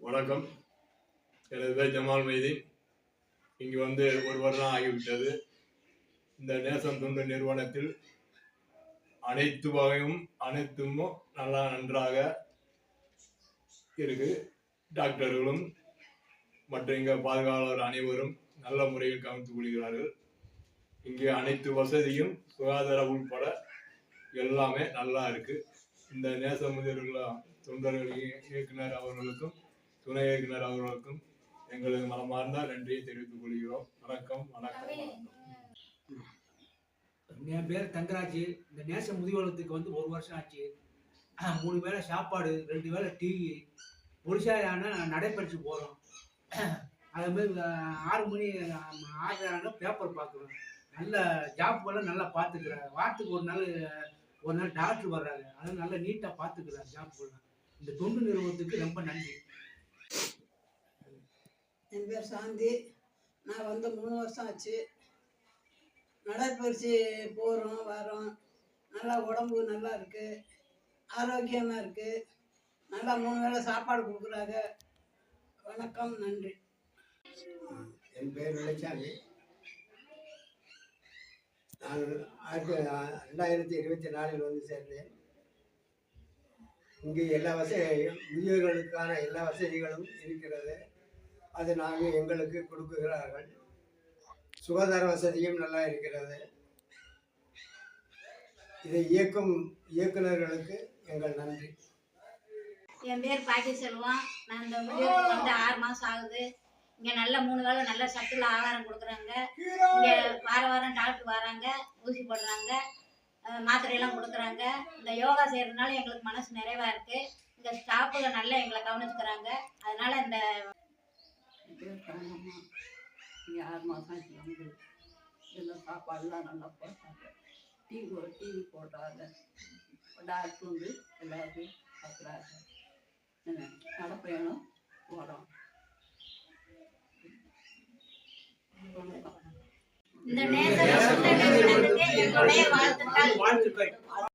வணக்கம். எனது பேர் ஜமால் மைதீன். இங்கு வந்து ஒரு வருடம் ஆகிவிட்டது. இந்த நேசம் தொண்டு நிறுவனத்தில் அனைத்து வகையும் அனைத்தும் நன்றாக இருக்கு. டாக்டர்களும் மற்ற இங்க பாதுகாவலர் அனைவரும் நல்ல முறையில் கவனித்துக் கொள்கிறார்கள். இங்கே அனைத்து வசதியும் சுகாதார உட்பட எல்லாமே நல்லா இருக்கு. இந்த நேச முதியோர்கள் தொண்டர்கள் இயக்குனர் அவர்களுக்கும் துணை இயக்குனர் அவர்களுக்கும் எங்களது மனமார்ந்த நன்றியை தெரிவித்துக் கொள்கிறோம். வணக்கம் வணக்கம் வணக்கம். என் பேர் தங்கராஜ். இந்த நேச முதியோரத்துக்கு வந்து 1 வருஷம் ஆச்சு. 3 வேளை சாப்பாடு, 2 வேளை டீ, புருஷாயான நடைபயிற்சி போகிறோம். அது மாதிரி 6 மணி 6 பேப்பர் பார்க்குறோம். நல்ல ஜாப்லாம் நல்லா பார்த்துக்கிறேன். வாரத்துக்கு ஒரு நாள் டாக்டர் வர்றாங்க. அதெல்லாம் நல்லா நீட்டாக பார்த்துக்கிறேன் ஜாப்லாம். இந்த தொண்டு நிறுவனத்துக்கு ரொம்ப நன்றி. என் பேர் சாந்தி. நான் வந்து 3 வருஷம் ஆச்சு. நடைப்பயிற்சி போகிறோம் வரோம். நல்லா உடம்பு நல்லா இருக்குது, ஆரோக்கியமாக இருக்குது. நல்லா 3 வேளை சாப்பாடு கொடுக்குறாங்க. வணக்கம், நன்றி. என் பேர் வெள்ளச்சாமி. நான் 2024 வந்து சேர்ந்தேன். இங்கே எல்லா வசதியும் முதியோர்களுக்கான எல்லா வசதிகளும் இருக்கிறது. அது நாங்கள் எங்களுக்கு கொடுக்குகிறார்கள். சுகாதார வசதியும் நல்லா இருக்கிறது. இதை இயக்கும் இயக்குநர்களுக்கு எங்கள் நன்றி. என் பேர் பாக்கி செல்வம். நான் இந்த முதியோருக்கு வந்து 6 மாதம் ஆகுது. இங்கே நல்ல 3 வேளை நல்ல சத்துள்ள ஆகாரம் கொடுக்குறாங்க. இங்கே வாரம் டாக்டர் வராங்க, ஊசி போடுறாங்க, மாத்திரையெல்லாம் கொடுக்குறாங்க. இந்த யோகா செய்கிறதுனால எங்களுக்கு மனசு நிறைவாக இருக்குது. இந்த ஸ்டாஃபுகள் நல்லா எங்களை கவனிச்சுக்கிறாங்க. அதனால் இந்த இங்கே 6 மாதம் ஆச்சு வந்து எல்லாம் சாப்பாடுலாம் நல்லா போட்டாங்க. டிவி போட்டாங்க. டாக்டர் வந்து எல்லாத்தையும் பார்க்குறாங்க. நடப்பயணம் போகிறோம். இந்த நேரத்தில் எங்களுடைய வாழ்த்துக்கள்.